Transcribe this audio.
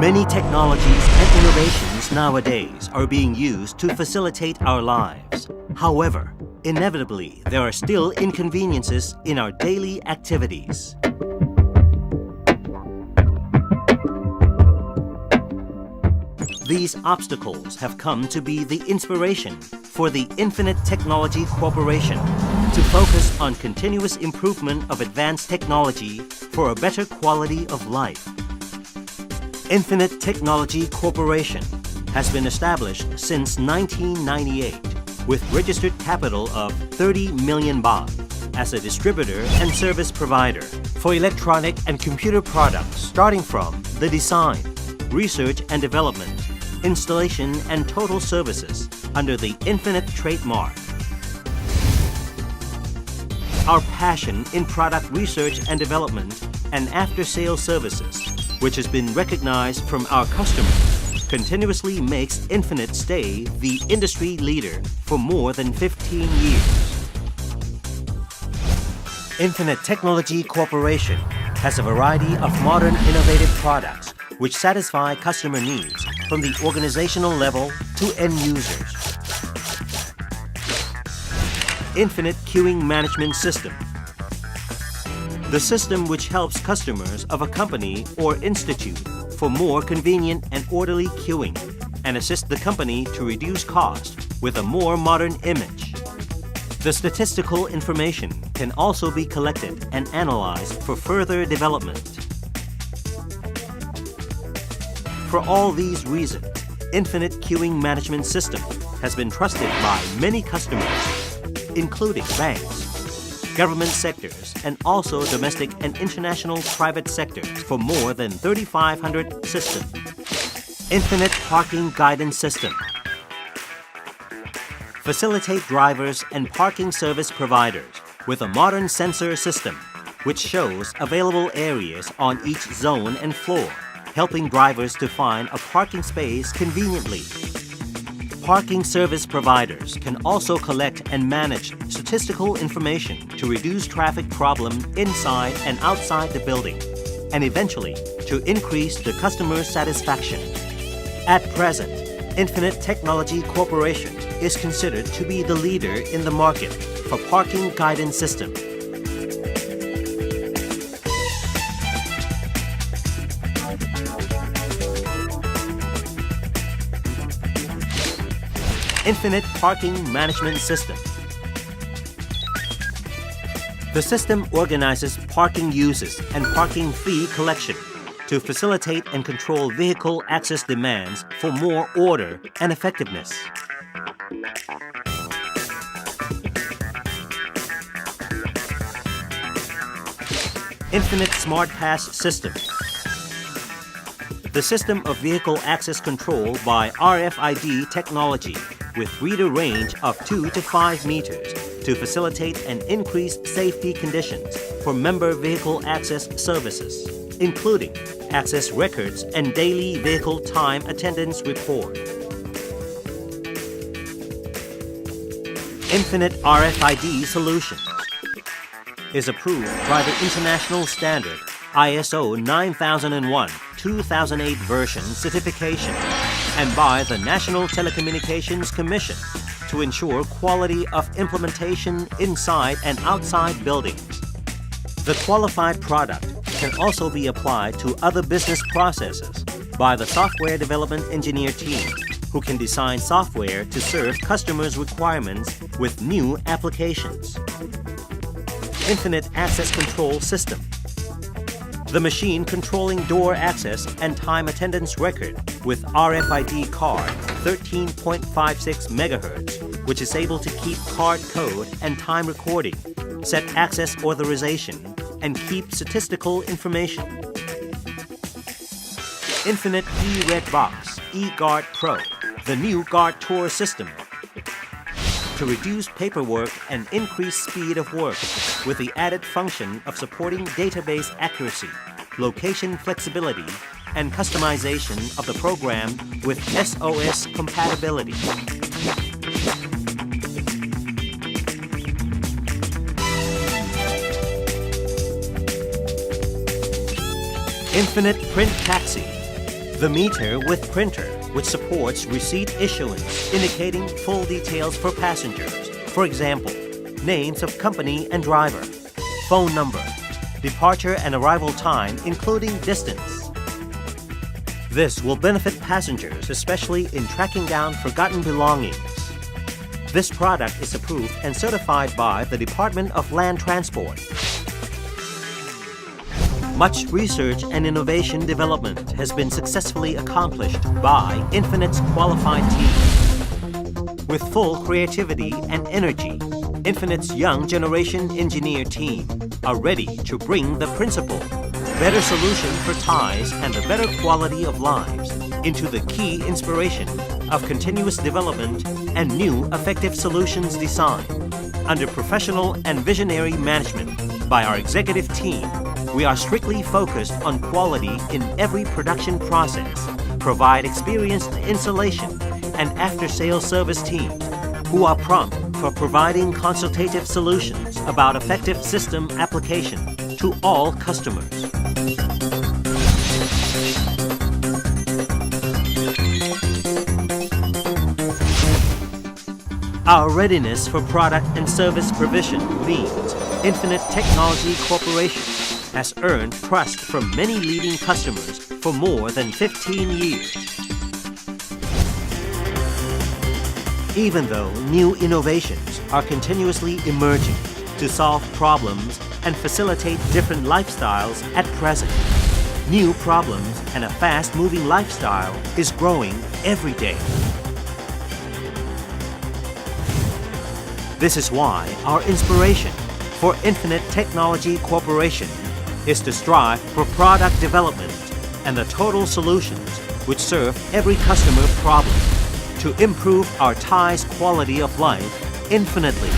Many technologies and innovations nowadays are being used to facilitate our lives. However, inevitably, there are still inconveniences in our daily activities. These obstacles have come to be the inspiration for the Infinite Technology Corporation to focus on continuous improvement of advanced technology for a better quality of life. Infinite Technology Corporation has been established since 1998 with registered capital of 30 million baht as a distributor and service provider for electronic and computer products starting from the design, research and development, installation and total services under the Infinite trademark. Our passion in product research and development and after-sales services, which has been recognized from our customers, continuously makes Infinite stay the industry leader for more than 15 years. Infinite Technology Corporation has a variety of modern innovative products which satisfy customer needs from the organizational level to end users. Infinite Queuing Management System. The system which helps customers of a company or institute for more convenient and orderly queuing and assist the company to reduce cost with a more modern image. The statistical information can also be collected and analyzed for further development. For all these reasons, Infinite Queuing Management System has been trusted by many customers, including banks, government sectors, and also domestic and international private sectors for more than 3,500 systems. Infinite Parking Guidance System. Facilitate drivers and parking service providers with a modern sensor system which shows available areas on each zone and floor, helping drivers to find a parking space conveniently. Parking service providers can also collect and manage statistical information to reduce traffic problems inside and outside the building, and eventually to increase the customer satisfaction. At present, Infinite Technology Corporation is considered to be the leader in the market for parking guidance system. Infinite Parking Management System. The system organizes parking uses and parking fee collection to facilitate and control vehicle access demands for more order and effectiveness. Infinite Smart Pass System. The system of vehicle access control by RFID technology with reader range of 2 to 5 meters to facilitate and increase safety conditions for member vehicle access services, including access records and daily vehicle time attendance report. Infinite RFID Solutions is approved by the international standard ISO 9001-2008 version certification and by the National Telecommunications Commission to ensure quality of implementation inside and outside buildings. The qualified product can also be applied to other business processes by the software development engineer team, who can design software to serve customers' requirements with new applications. Infinite Access Control System. The machine controlling door access and time attendance record with RFID card 13.56 MHz, which is able to keep card code and time recording, set access authorization, and keep statistical information. Infinite eRed Box eGuard Pro, the new guard tour system, to reduce paperwork and increase speed of work with the added function of supporting database accuracy, location flexibility, and customization of the program with SOS compatibility. Infinite Print Taxi. The meter with printer, which supports receipt issuance, indicating full details for passengers. For example, names of company and driver, phone number, departure and arrival time, including distance. This will benefit passengers, especially in tracking down forgotten belongings. This product is approved and certified by the Department of Land Transport. Much research and innovation development has been successfully accomplished by Infinite's qualified team. With full creativity and energy, Infinite's young generation engineer team are ready to bring the principle, better solution for ties and the better quality of lives into the key inspiration of continuous development and new effective solutions design. Under professional and visionary management by our executive team, we are strictly focused on quality in every production process, provide experienced installation and after-sales service teams who are prompt for providing consultative solutions about effective system application to all customers. Our readiness for product and service provision means Infinite Technology Corporation has earned trust from many leading customers for more than 15 years. Even though new innovations are continuously emerging to solve problems and facilitate different lifestyles at present, new problems and a fast-moving lifestyle is growing every day. This is why our inspiration for Infinite Technology Corporation is to strive for product development and the total solutions which serve every customer problem to improve our ties' quality of life infinitely.